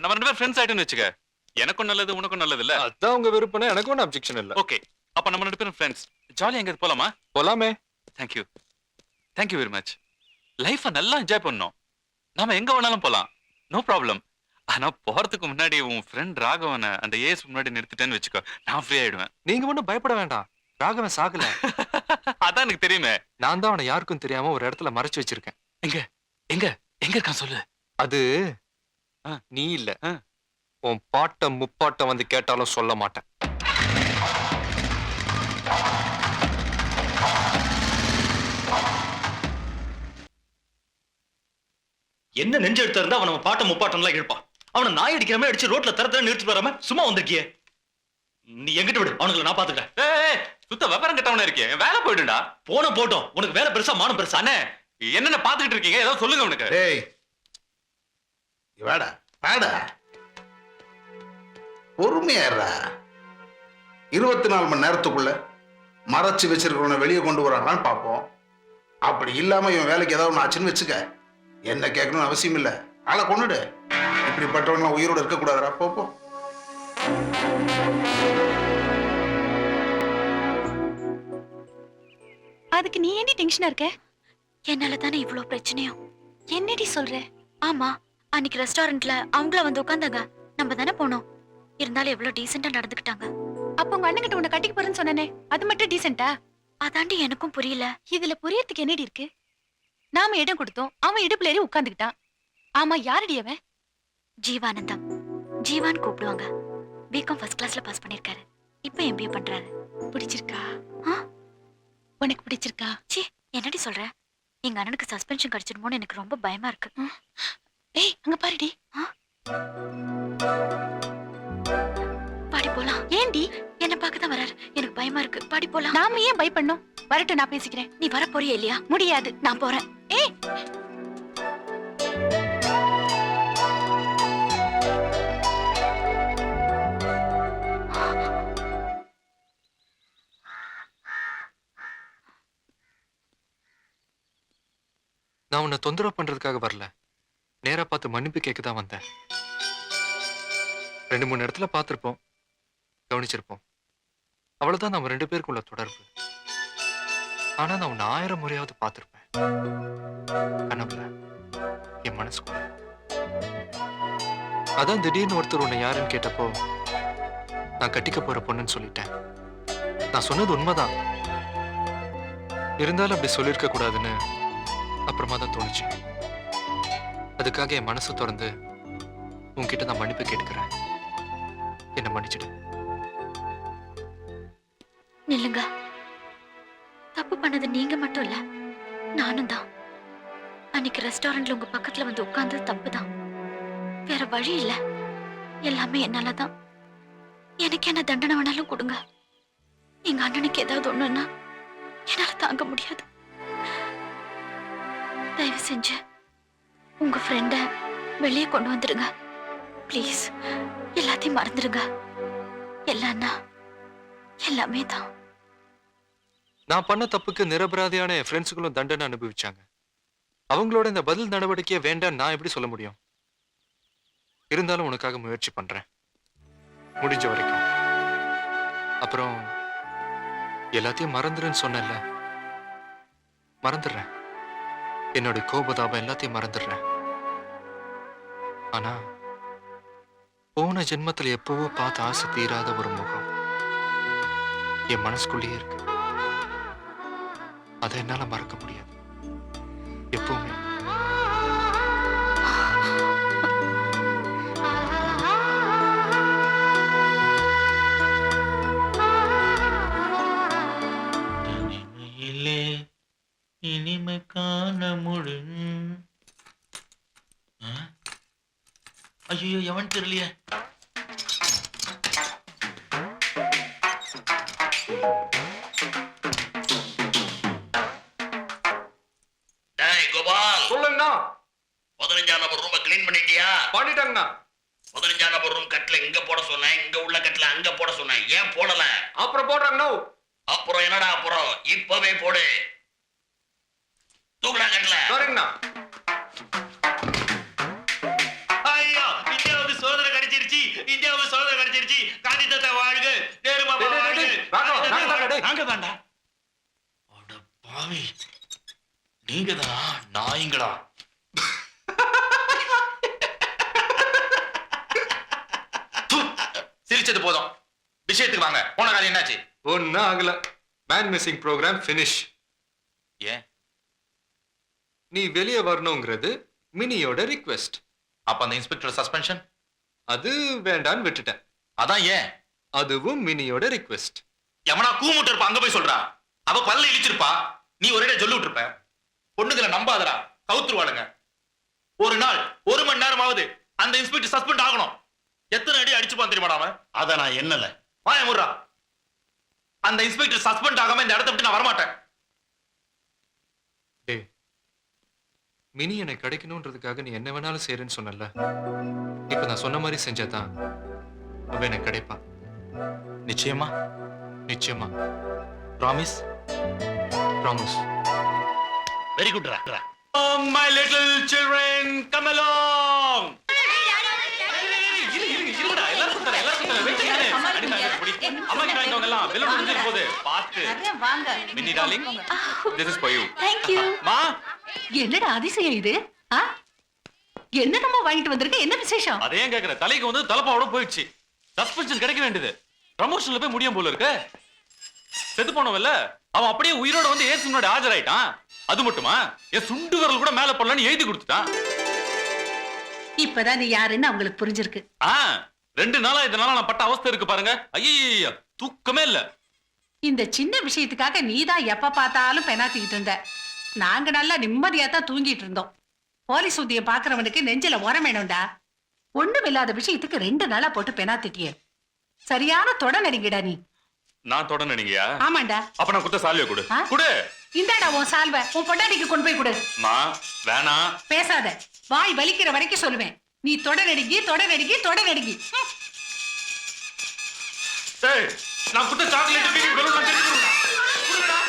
நம்ம 2 பேரும் ஃப்ரெண்ட்ஸ் ஆயிட்டுன்னு வச்சுக்க. எனக்கும் நல்லது, உனக்கும் நல்லது இல்ல.
அதான் உங்க விருப்பம், எனக்கு ஒன்றும் அப்ஜெக்ஷன் இல்ல.
ஓகே, அப்ப நம்ம 2 பேரும் ஃப்ரெண்ட்ஸ். ஜாலியா எங்க போலாமா?
போலாமே.
Thank you, thank you very much. லைஃபை நல்லா என்ஜாய் பண்ணோம். நாம எங்க வேணாலும் போலாம், நோ ப்ராப்ளம். ஆனா போறதுக்கு முன்னாடி உன் ஃப்ரெண்ட் ராகவனை அந்த ஏஎஸ் முன்னாடி நிறுத்திட்டேன்னு வச்சுக்கோ, நான் ஃப்ரீ ஆயிடுவேன்.
நீங்க ஒன்றும் பயப்பட வேண்டாம், ராகவன் சாகல.
அதான் எனக்கு தெரியுமே.
நான் தான் அவனை யாருக்கும் தெரியாம ஒரு இடத்துல மறைச்சு வச்சிருக்கேன்.
எங்க எங்க எங்க இருக்கான் சொல்லு.
அது நீ இல்ல, உன் பாட்டம் முப்பாட்டம் வந்து கேட்டாலும் சொல்ல மாட்டேன்.
என்ன நெஞ்சு எடுத்து இருந்தா அவன் நம்ம பாட்டம் முப்பாட்டம்லாம் இழுப்பான். அவனை நாய் அடிக்கிற மாதிரி அடிச்சு ரோட்ல தரத்துல நிறுத்திட்டு வராம சும்மா வந்திருக்கியே. நீ எங்கிட்ட விடு, அவனுங்களை நான் பாத்துக்கிறேன்.
சுத்த விவரம் கட்டவன இருக்கே, வேலை போயிடுடா.
போன போட்டோம், உனக்கு வேலை பெருசா மானம் பெருசா?
அண்ணே, என்னென்ன பாத்துக்கிட்டு இருக்கீங்க? ஏதோ சொல்லுங்க உனக்கு.
டேய் வாடா வாடா, பொறுமையாடுறா. 24 மணி நேரத்துக்குள்ள மறைச்சு வச்சிருக்கிறவனை வெளியே கொண்டு வராங்களான்னு பார்ப்போம். அப்படி இல்லாம இவன் வேலைக்கு ஏதாவது ஒன்று ஆச்சுன்னு வச்சுக்க, என்ன கேட்கணும்னு அவசியம் இல்லை, ஆளை கொண்டுடு. இப்படிப்பட்டவங்களாம் உயிரோடு இருக்கக்கூடாதுடா. போ.
அதுக்கு நீ ஏன் டென்ஷனா இருக்க? என்னால தானே இவ்வளவு பிரச்சனையும்.
என்னடி சொல்ற?
ஆமா, அன்னைக்கு ரெஸ்டாரண்ட்ல அவங்கள வந்து உட்கார்ந்தாங்க. நம்ம தானே போனோம். இருந்தாலும் எவ்வளவு டீசெண்டா நடந்துக்கிட்டாங்க.
அப்ப உங்க அண்ணன் கிட்ட உன்னை கட்டிக்க போறேன்னு சொன்னனே, அது மட்டும் டீசென்ட்டா?
அதாண்டி எனக்கும் புரியல.
இதுல புரியறதுக்கு என்னடி இருக்கு? நாம இடம் கொடுத்தோம், அவன் இடுப்புல ஏறி உட்கார்ந்துக்கிட்டான். ஆமா, யாரடி அவன்?
ஜீவானந்தம். ஜீவான் கூப்பிடுவாங்க. பிகாம் ஃபர்ஸ்ட் கிளாஸ்ல பாஸ் பண்ணிருக்காரு. இப்ப எம்பிஏ பண்றாரு.
பிடிச்சிருக்கா?
ஆ?
உனக்கு பிடிச்சிருக்கா?
ச்சீ, என்னடி சொல்ற? எங்க அண்ணனுக்கு சஸ்பென்ஷன் கிடைச்சிடுமோன்னு எனக்கு ரொம்ப பயமா இருக்கு.
ஏய், அங்க பாருடி.
பாடி போலாம்.
ஏண்டி?
என்ன பார்க்க தான் வராரு. எனக்கு பயமா இருக்கு. பாடி போலாம்.
நாம ஏன் பயப்படணும்? வரட்டும், நான் பேசிக்கிறேன்.
நீ வர போறியா இல்லையா?
முடியாது.
நான் போறேன்.
ஏய்,
நான் உன்னை தொந்தரவு பண்றதுக்காக வரல. நேரா பார்த்து மன்னிப்பு கேட்க தான் வந்தேன். 2-3 இடத்துல பார்த்திருப்போம், கவனிச்சிருப்போம். அவ்வளவுதான் நம்ம 2 பேருக்குள்ள தொடர்பு. ஆனா நான் உன்னை 1000 முறையாவது பார்த்திருப்பேன். கனவுல, என் மனசுக்குள்ள. அதான் திடீர்னு ஒருத்தர் உன்னை யாருன்னு கேட்டப்போ நான் கட்டிக்க போற பொண்ணுன்னு சொல்லிட்டேன். நான் சொன்னது உண்மைதான். இருந்தாலும் அப்படி சொல்லியிருக்க கூடாதுன்னு அப்புறமா தான் தோணுச்சு. அதுக்காக என் மனசு திறந்து உன்கிட்ட நான் மன்னிப்பு கேட்கிறேன். என்ன மன்னிச்சிடு.
நில்லுங்க. தப்பு பண்ணது நீங்க மட்டும் இல்ல, நானும் தான். அன்னைக்கு ரெஸ்டாரண்ட்ல உங்க பக்கத்துல வந்து உட்கார்ந்தது தப்பு தான். வேற வழி இல்ல. எல்லாமே என்னாலதான். எனக்கு என்ன தண்டனை வேணாலும் கொடுங்க. எங்க அண்ணனுக்கு ஏதாவது ஒண்ணுன்னா என்னால தாங்க முடியாது. தயவு செஞ்சு உங்க ஃப்ரெண்ட வெளியே கொண்டு வந்துடுங்க ப்ளீஸ். எல்லாத்தையும் மறந்துடுங்க. எல்லாம்னா எல்லாமே தான்.
நான் பண்ண தப்புக்கு நிரபராதியான என் ஃப்ரெண்ட்ஸுகளும் தண்டனை அனுபவிச்சாங்க. அவங்களோட இந்த பதில் நடவடிக்கையை வேண்டாம் நான் எப்படி சொல்ல முடியும்? இருந்தாலும் உனக்காக முயற்சி பண்றேன், முடிஞ்ச வரைக்கும். அப்புறம் எல்லாத்தையும் மறந்துருன்னு சொன்னேன்ல, மறந்துடுறேன். என்னோட கோபதாபம் எல்லாத்தையும் மறந்துடுறேன். ஆனா போன ஜென்மத்துல எப்பவோ பார்த்த ஆசை தீராத ஒரு முகம் என் மனசுக்குள்ளேயே இருக்கு. அதை என்னால மறக்க முடியாது எப்பவுமே.
இனிமை காண முழு. ஐயோ, எவன் தெரியலையே.
டேய் கோபால்,
சொல்லுங்கண்ணா.
15ஆம் நம்பர் ரூமை கிளீன் பண்ணிட்டியா?
பண்ணிட்டாங்கண்ணா.
15ஆம் நம்பர் ரூம் கட்டில இங்க போட சொன்னேன், இங்க உள்ள கட்டில அங்க போட சொன்னேன். ஏன் போடல?
அப்புறம் போடுறாங்கண்ணா.
அப்புறம் என்னடா அப்புறம்? இப்பவே போடு. தூக்குடா கட்டல.
சரிங்கண்ணா.
ஐயோ, இந்தியாவுக்கு சுதந்திரம் கிடைச்சிருச்சு. இந்தியாவுக்கு சுதந்திரம் கிடைச்சிருச்சு. காந்தி தாத்தா வாழ்க, நேரு மாமா வாழ்க. நாங்க தான்டா. அட பாவி, நீங்க தான் நாய்ங்களா? சிரிச்சது போதும், விஷயத்துக்கு வாங்க. போன காரியம் என்னாச்சு?
ஒன்னும் ஆகல. Man missing program finish.
ஏன்?
நீ வெளியே வரணுங்கிறது மினியோட ரிக்வெஸ்ட்.
அப்ப அந்த இன்ஸ்பெக்டர் சஸ்பென்ஷன்
அது வேண்டான்னு விட்டுட்டேன்.
அதான் ஏன்?
அதுவும் மினியோட ரிக்வெஸ்ட்.
எவனா கூமுட்டு இருப்பா, அங்க போய் சொல்றா. அவ பல்ல இழிச்சிருப்பா, நீ ஒரே சொல்லி விட்டுருப்ப. பொண்ணுங்களை நம்பாதடா, கவுத்துருவாளுங்க. ஒரு நாள் 1 மணி நேரமாவது அந்த இன்ஸ்பெக்டர் சஸ்பெண்ட் ஆகணும். எத்தனை அடி அடிச்சுப்பான் தெரியுமாடா அவன்?
அத நான் என்னல
வாய முறா. அந்த இன்ஸ்பெக்டர் சஸ்பெண்ட் ஆகாம இந்த இடத்த விட்டு நான் வரமாட்டேன்.
டேய், மினி எனக்கு கிடைக்கணும்ன்றதுக்காக நீ என்ன வேணாலும் செய்யறேன்னு சொன்னல. இப்ப நான் சொன்ன மாதிரி செஞ்சாதான் அவ எனக்கு கிடைப்பா.
நிச்சயமா?
நிச்சயமா.
ப்ராமிஸ்?
ப்ராமிஸ்.
வெரி குட் ரா.
My little children, come along.
அம்மா கிட்ட வாங்கிக்கோங்க எல்லாம் பெலூன் முடிஞ்சிட்டு போகுது பாத்து
நிறைய வாங்க
மின்னி darling this is for you
Thank you.
மா
என்னடா அதிசயம் இது என்னமா வாங்கிட்டு வந்திருக்க? என்ன விசேஷம்?
அதே ஏன் கேக்குற தலைக்கு வந்து தலப்பாவோட போயிடுச்சு சஸ்பென்ஷன் கிடைக்க வேண்டியது ப்ரமோஷன்ல போய் முடியும் போல இருக்கு செத்து போனவல்ல அவன் அப்படியே உயிரோட வந்து ஏசு முன்னாடி ஆஜராயிட்டான் அது மட்டுமா என் சுண்டு விரல் கூட மேல போடலன்னு எழுதி கொடுத்துட்டான்
இப்பதான் நீ யாருன்னு அவங்களுக்கு புரிஞ்சிருக்கு.
2 நாளா இதனால நான் பட்ட அவஸ்தை இருக்கு பாருங்க ஐயா தூக்கமே இல்ல.
இந்த சின்ன விஷயத்துக்காக நீதான் எப்ப பார்த்தாலும் பெனாத்திக்கிட்டு இருந்த. நாங்க நல்லா நிம்மதியா தான் தூங்கிட்டு இருந்தோம். போலீஸ் ஊதிய பாக்குறவனுக்கு நெஞ்சில உரம் வேணும்டா. ஒண்ணும் இல்லாத விஷயத்துக்கு 2 நாளா போட்டு பெனாத்திட்டிய. சரியான தொட நடிங்கடா நீ.
நான் தொட நடிங்கயா?
ஆமாண்டா.
அப்ப நான் குத்த சால்வை கொடு கொடு.
இந்தாடா உன் சால்வை உன் பொண்டாட்டிக்கு கொண்டு போய் கொடு.
மா வேணாம்
பேசாத. வாய் வலிக்கிற வரைக்கும் சொல்லுவேன். நீ தொட நடுங்கி தொட நடுங்கி தொட நடுங்கி.
டேய் நான் குத்த சாக்லேட் பெலூன் நான் தெரிஞ்சு கொடுடா.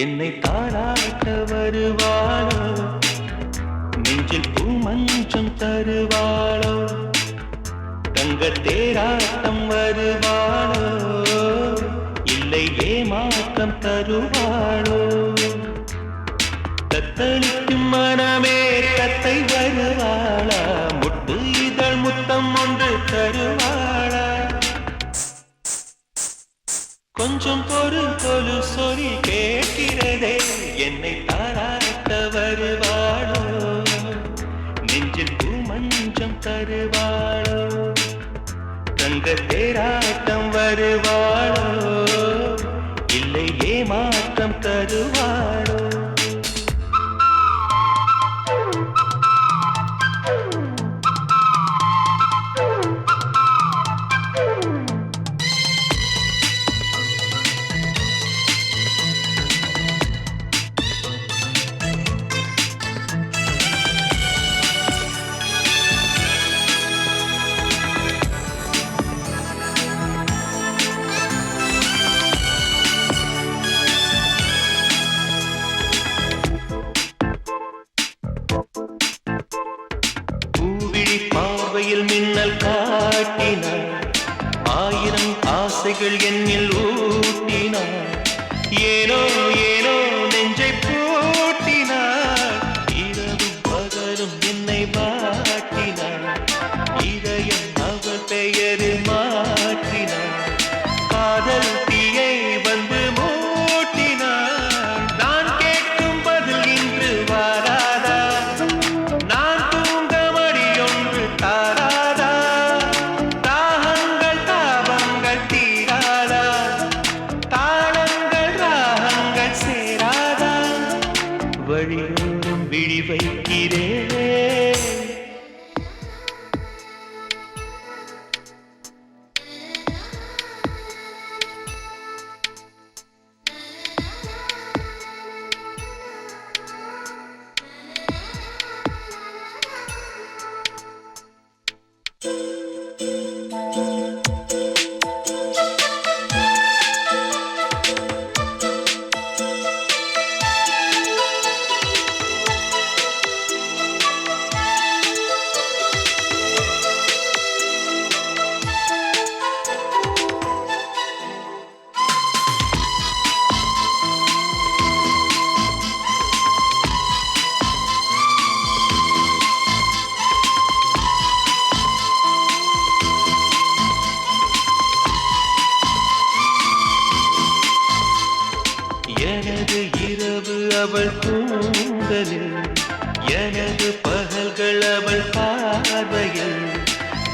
என்னை தாராட்ட வருவாளோ நெஞ்சில் பூமஞ்சம் தருவாளோ தங்க தேராட்டம் வருவாளோ இல்லை ஏமாற்றம் தருவாளோ தத்தளிக்கும் மனமே கத்தை வருவாளா முட்டு இதழ் முத்தம் ஒன்று தருவாளா கொஞ்சம் பொறு சொல்லி கேட்கிறதே என்னை தாராட்ட வருவாளோ நெஞ்சில் பூமஞ்சம் தருவாளோ தங்க தேராட்டம் வருவாளோ இல்லை ஏமாற்றம் தருவாளோ மின்னல் காட்டினார் 1000 ஆசைகள் என்னில் ஊட்டினார் ஏனோ ஏனோ நெஞ்சை பூட்டினார் இரவும் பகலும் என்னை வாட்டினார் இதயம் அவள் பெயரில் மாற்றினார் காதல் தீயை வந்து மூட்டினார் நான் கேட்கும் பதில் இன்று வாராதா நான் தூங்க மடியொன்று தாராதா தாகங்கள் தாபங்கள் தீராதா தாளங்கள் ராகங்கள் சேராதா வழியோடும் விழி வைக்கிறேன் எனது இரவு அவள் கூந்தலில் எனது பகல்கள் அவள் பார்வையில்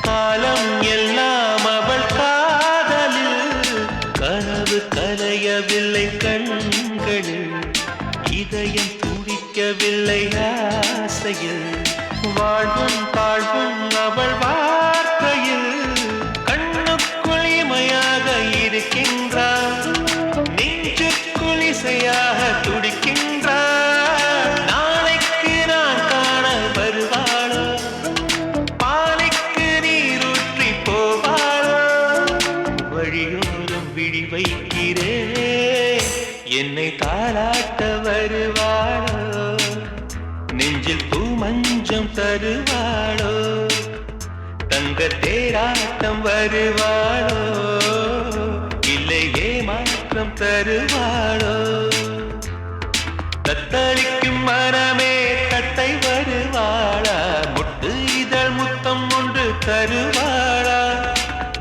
காலம் எல்லாம் அவள் காதலில் கனவு கலையவில்லை கண்களில் இதயம் துடிக்கவில்லை ஆசையில் வாழ
வாழ்வும் தாழ்வும் அவள் வார்த்தையில் கண்ணுக்குள் இமையாக இருக்கின்றார், நெஞ்சுக்குள் இசையாக துடிக்கின்றார். நாளைக்கு நான் காண வருவாளோ, பாலைக்கு நீரூற்றி போவாளோ, வழியோரம் விழி வைக்கிறே என்னை தாளாட்ட வருவாளோ, நெஞ்சில் பூமஞ்சம் தருவாளோ, தங்க தேராட்டம் வருவாளோ, இல்லை ஏமாற்றம் தருவாளோ. தத்தளிக்கும் மனமே தத்தை வருவாளா, முட்டு இதழ் முத்தம் ஒன்று தருவாளா,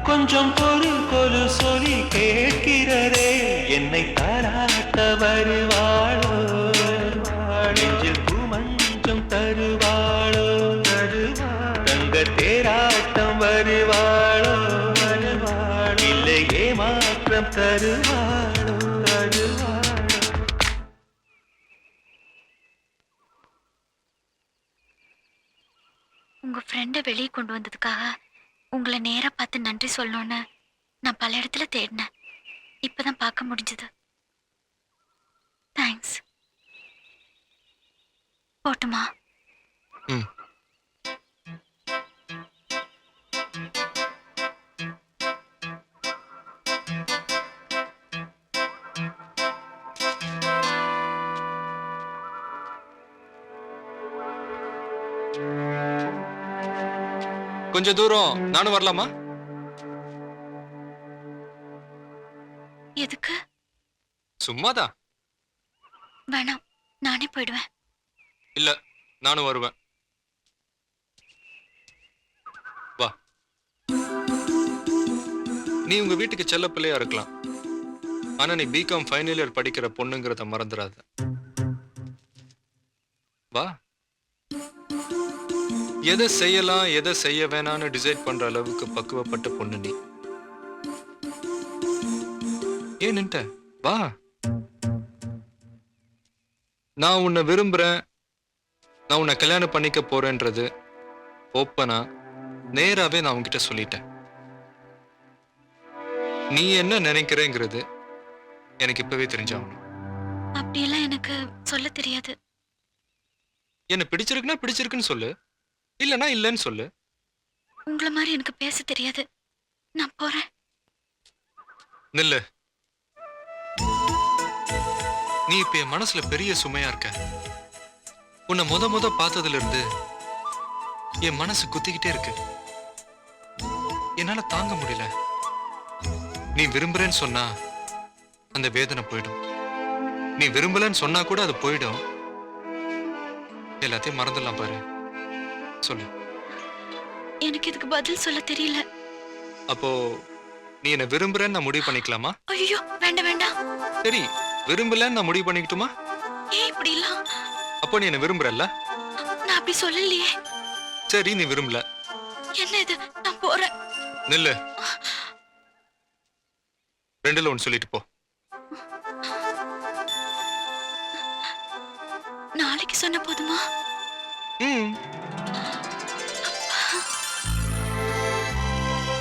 கொஞ்சம் பொருள் கொலு சொல்லி கேட்கிறதே என்னை தாராட்ட வருவாளோ, நெஞ்சில் பூமஞ்சம் தருவாளோ, தங்க தேராட்டம் வருவாளோ, இல்லை ஏமாற்றம் தருவாளோ.
உங்க ஃப்ரெண்டை வெளியே கொண்டு வந்ததுக்காக உங்களை நேரா பார்த்து நன்றி சொல்லணும்னு நான் பல இடத்துல தேடினேன். இப்பதான் பார்க்க முடிஞ்சது. தேங்க்ஸ். போட்டுமா?
ம். கொஞ்சம் தூரம் நானும் வரலாமா?
எதுக்கு?
சும்மாதான்.
வேணாம், நானே போயிடுவேன்.
இல்ல, நானும் வருவேன். வா. நீ உங்க வீட்டுக்கு செல்ல பிள்ளையா இருக்கலாம், ஆனா நீ பிகாம் ஃபைனல் இயர் படிக்கிற பொண்ணுங்கிறத மறந்துடாத. வா. எதை செய்யலாம் எதை செய்ய வேணான்னு டிசைட் பண்ற அளவுக்கு பக்குவப்பட்ட பொண்ணு நீ. ஏன் நின்ட்ட? வா. நான் உன்னை விரும்புறேன், நான் உன்னை கல்யாணம் பண்ணிக்க போறேன்றது ஓப்பனா நேராவே நான் உன்கிட்ட சொல்லிட்டேன். நீ என்ன நினைக்கிறேங்கிறது எனக்கு இப்பவே தெரிஞ்சாகணும்.
அப்படியெல்லாம் எனக்கு சொல்ல தெரியாது.
என்ன பிடிச்சிருக்குன்னா பிடிச்சிருக்குன்னு சொல்லு, இல்லனா இல்லன்னு சொல்லு.
உங்களை மாதிரி எனக்கு பேச தெரியாது. நான் போறேன்.
நில்லு. நீ இப்ப என் மனசுல பெரிய சுமையா இருக்க. உன்னை முத பார்த்ததுல இருந்து என் மனசு குத்திக்கிட்டே இருக்கு. என்னால தாங்க முடியல. நீ விரும்புறேன்னு சொன்னா அந்த வேதனை போயிடும். நீ விரும்பலன்னு சொன்னா கூட அது போயிடும். எல்லாத்தையும் மறந்துடலாம் பாரு. சொல்லு.
எனக்கு இதுக்கு பதில் சொல்ல தெரியல.
அப்போ நீ என்ன விரும்புறேன்னு நான் முடிவு பண்ணிக்கலாமா?
ஐயோ, வேண்டாம் வேண்டாம்.
சரி, விரும்பலன்னு நான் முடிவு பண்ணிக்கிட்டுமா?
ஏன் இப்படி எல்லாம்?
அப்போ நீ என்ன விரும்புறல்ல?
நான் அப்படி சொல்லலையே.
சரி, நீ விரும்பல.
என்ன இது? நான் போறேன்.
நில்லு. ரெண்டுல ஒன்னு சொல்லிட்டு போ.
நாளைக்கு சொன்ன போதுமா?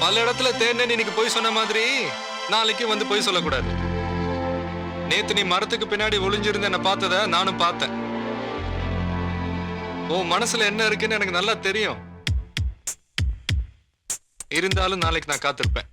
பல இடத்துல தேர்ந்தேன் இன்னைக்கு போய் சொன்ன மாதிரி நாளைக்கு வந்து போய் சொல்லக்கூடாது. நேத்து நீ மரத்துக்கு பின்னாடி ஒளிஞ்சிருந்த என்ன பார்த்தத நானும் பார்த்தேன். உன் மனசுல என்ன இருக்குன்னு எனக்கு நல்லா தெரியும். இருந்தாலும் நாளைக்கு நான் காத்திருப்பேன்.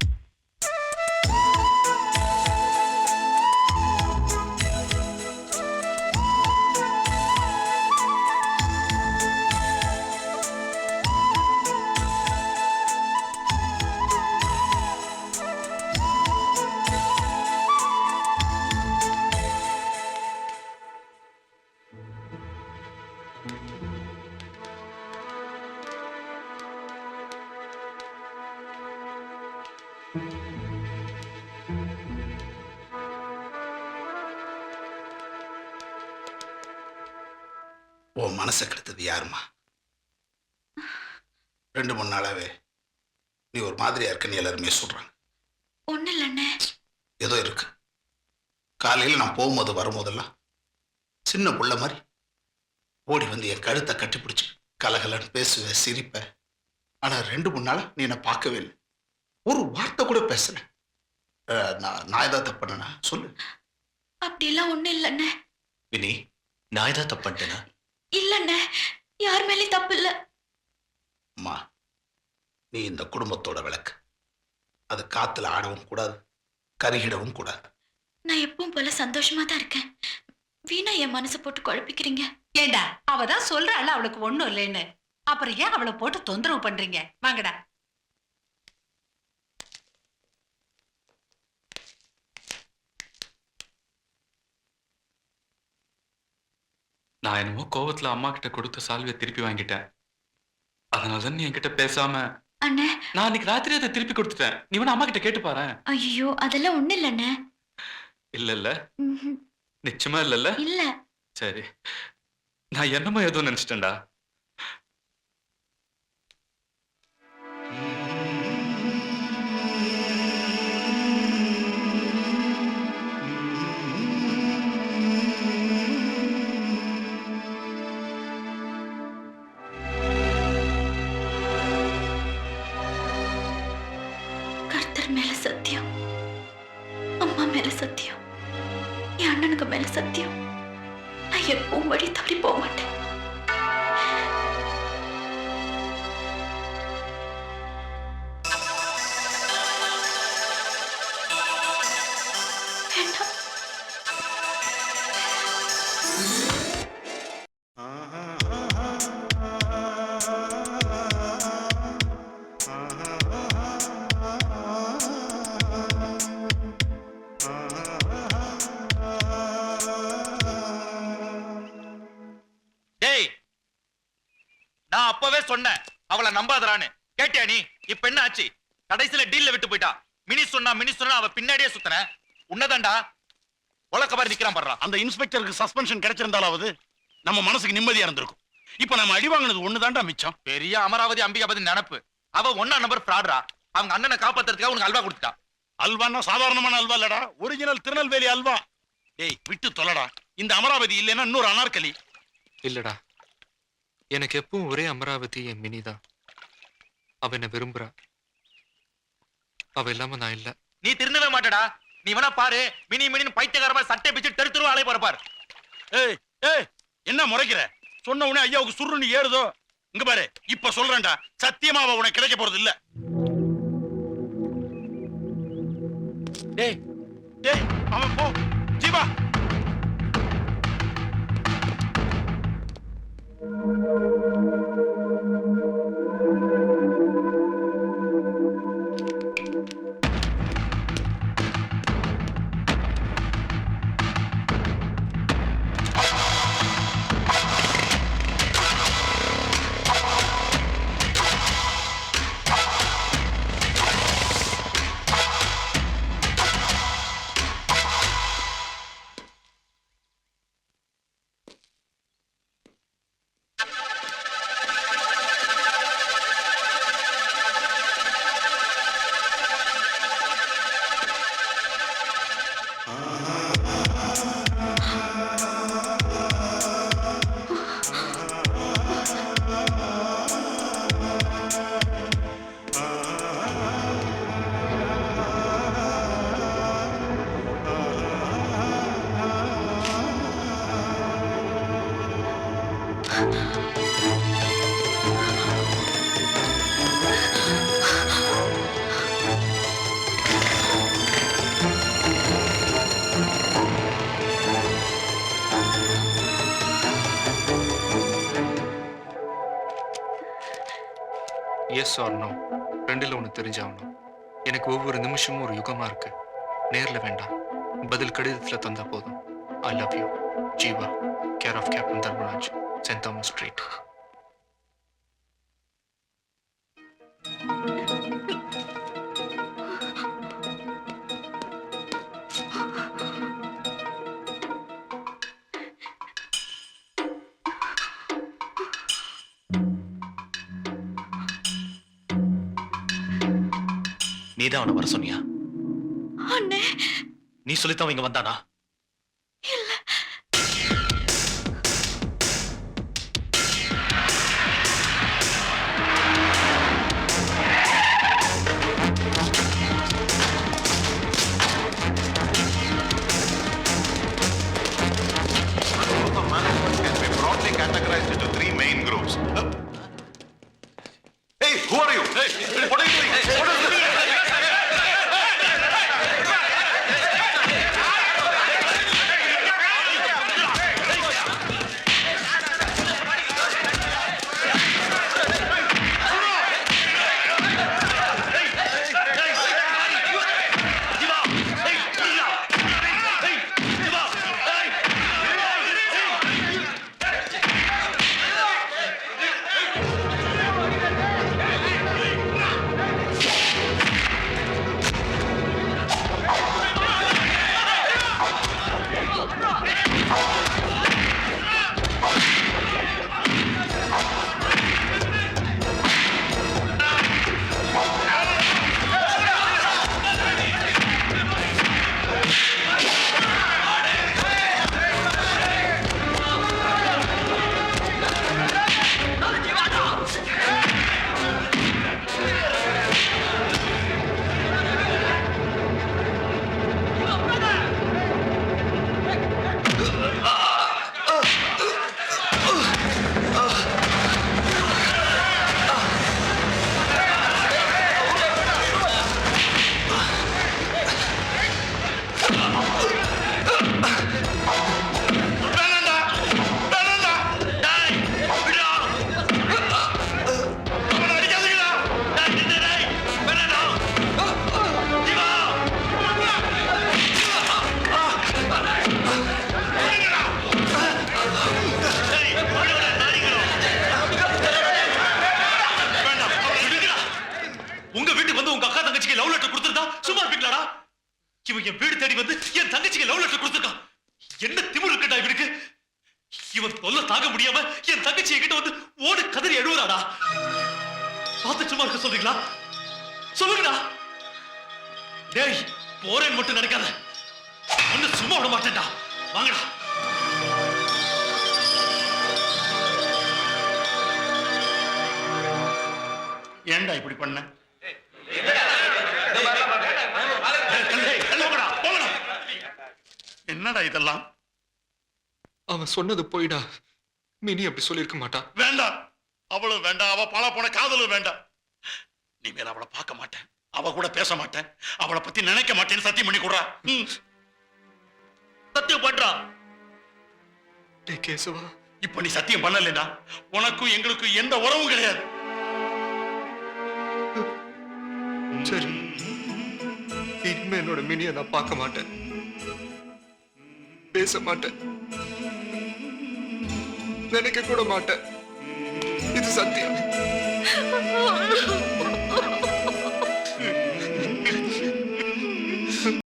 உன் மனசை கெடுத்தது யாருமா? 2-3 நாளாவே நீ ஒரு மாதிரியா இருக்குன்னு எல்லாருமே சொல்றாங்க.
ஒண்ணு இல்லண்ணே.
ஏதோ இருக்கு. காலையில் நான் போகும்போது வரும்போதெல்லாம் சின்ன புள்ள மாதிரி ஓடி வந்து என் கழுத்தை கட்டிப்பிடிச்சு கலகலன்னு பேசுவ சிரிப்ப. ஆனா 2-3 நாளா நீ என்ன பார்க்கவே இல்லை. ஒரு வார்த்தை கூட பேசல. நான் ஏதாவது தப்பு பண்ணனா சொல்லு.
அப்படியெல்லாம் ஒண்ணும் இல்லைண்ணே.
வினி, நான் ஏதாவது தப்பு பண்ணிட்டேனா?
இல்லைண்ணே, யார் மேலேயும் தப்பு இல்லை.
அம்மா, நீ இந்த குடும்பத்தோட விளக்கு. அது காத்துல ஆடவும் கூடாது, கருகிடவும் கூடாது.
நான் எப்பவும் போல சந்தோஷமா தான் இருக்கேன். வீணா என் மனசை போட்டு குழப்பிக்கிறீங்க.
ஏண்டா அவதான் சொல்றாள் அவளுக்கு ஒண்ணும் இல்லைன்னு, அப்புறம் ஏன் அவளை போட்டு தொந்தரவு பண்றீங்க? வாங்கடா.
நான் என்னமோ கோவத்துல அம்மா கிட்ட கொடுத்த சால்வையை திருப்பி வாங்கிட்டேன். அதனாலதான் நீ என்கிட்ட பேசாம
அண்ணே,
நான் அன்னைக்கு ராத்திரி அதை திருப்பி கொடுத்துட்டேன். நீ வேணா அம்மா கிட்ட கேட்டு பாரு.
ஐயோ அதெல்லாம் ஒண்ணும் இல்லைண்ணே.
இல்ல
ம்ஹும்.
நிச்சயமா இல்ல.
இல்ல.
சரி, நான் என்னமோ ஏதோ நினைச்சிட்டேன்டா.
கர்த்தர் மேல சத்தியம், அம்மா மேல சத்தியம், என் அண்ணனுக்கு மேல சத்தியம், நான் எப்பவும் வழி தவறி போக மாட்டேன். வேண்டாம்.
டேய், நான் அப்பவே சொன்னேன் அவளை நம்பாதறான்னு. கேட்டியா நீ? இப்ப என்ன ஆச்சு? கடைசியில டீல்ல விட்டு போயிட்டா. மினி சொன்னா அவ பின்னாடியே சுத்தன. உன்னதான்டா உலக்க மாதிரி நிக்கிறான் பாடுறா.
அந்த இன்ஸ்பெக்டருக்கு சஸ்பென்ஷன் கிடைச்சிருந்தாலாவது நம்ம மனசுக்கு நிம்மதியா இருந்திருக்கும். இப்ப நம்ம அடி வாங்கினது ஒண்ணுதான்டா மிச்சம்.
பெரிய அமராவதி அம்பிகாபதி நினப்பு. அவ 1ஆம் நம்பர் ஃப்ராட்ரா. அவங்க அண்ணனை காப்பாத்துறதுக்காக உனக்கு அல்வா கொடுத்துட்டா.
அல்வான்னா சாதாரணமான அல்வா இல்லடா, ஒரிஜினல் திருநெல்வேலி அல்வா. டேய் விட்டு தொலைடா. இந்த அமராவதி இல்லைன்னா இன்னொரு அனார்கலி.
இல்லடா, எனக்கு எப்பவும் ஒரே அமராவதி என் மினி தான். அவ என்ன விரும்புறா. அவ இல்லாம நான் இல்ல.
நீ திருந்தவே மாட்டடா. நீ வேணா பாரு, மினின்னு பைத்தியக்காரமா சட்டை பிச்சு தெரு அலைய போற பாரு.
ஏய் ஏய், என்ன முறைக்கிற? சொன்ன உடனே ஐயாவுக்கு சுருன்னு ஏறுதோ? இங்க பாரு, இப்ப சொல்றேன்டா, சத்தியமா அவ உனக்கு கிடைக்க போறது இல்ல. டேய் டேய், அவன் போ. ஜீவா,
எஸ் ஆர் நோ, ரெண்டுல ஒன்று தெரிஞ்சாகணும். எனக்கு ஒவ்வொரு நிமிஷமும் ஒரு யுகமா இருக்கு. நேர்ல வேண்டாம், பதில் கடிதத்துல தந்தா போதும். I love you Jeeva, care of captain Dharmaraj, saint Thomas street.
நீதான் அவனை வர சொன்னியா?
அண்ணே,
நீ சொல்லித்தான் இங்க வந்தானா?
இல்ல.
are you? Hey, what are you doing? What is this?
உங்க வீட்டுக்கு வந்து உங்க அக்கா தங்கச்சிக்கு லவ் லெட்டர் கொடுத்திருந்தா சும்மா இருப்பீங்களாடா? இவன் என் வீடு தேடி வந்து என் தங்கச்சிக்கு லவ் லெட்டர் கொடுத்திருக்கான். என்ன திமிரு இருக்கட்டா இவனுக்கு? இவன் தொல்லை தாங்க முடியாம என் தங்கச்சி என்கிட்ட வந்து ஓடு கதறி எழுவுறாடா. பார்த்து சும்மா இருக்க சொல்றீங்களா? சொல்லுங்கடா. டேய், போறேன்னு மட்டும் நினைக்காத. ஒண்ணு சும்மா விட மாட்டேன்டா. வாங்கடா.
ஏன்டா இப்படி பண்ண? என்னடா இதெல்லாம்?
அவன் சொன்னது போயிடா. மினி அப்படி சொல்லியிருக்க மாட்டான்.
வேண்டாம், அவளும் வேண்டாம், அவ பல போன காதலும் வேண்டாம். நீ மேல அவளை பார்க்க மாட்டேன், அவ கூட பேச மாட்டேன், அவளை பத்தி நினைக்க மாட்டேன்னு சத்தியம் பண்ணி கொடுறா. சத்தியம் பண்றா.
டேய் கேசவா,
இப்ப நீ சத்தியம் பண்ணலடா, உனக்கும் எங்களுக்கும் எந்த உறவும் கிடையாது.
சரி, இனிமே என்னோட மினியை நான் பார்க்க மாட்டேன், பேச மாட்டேன், நினைக்க கூட மாட்டேன். இது சத்தியம்.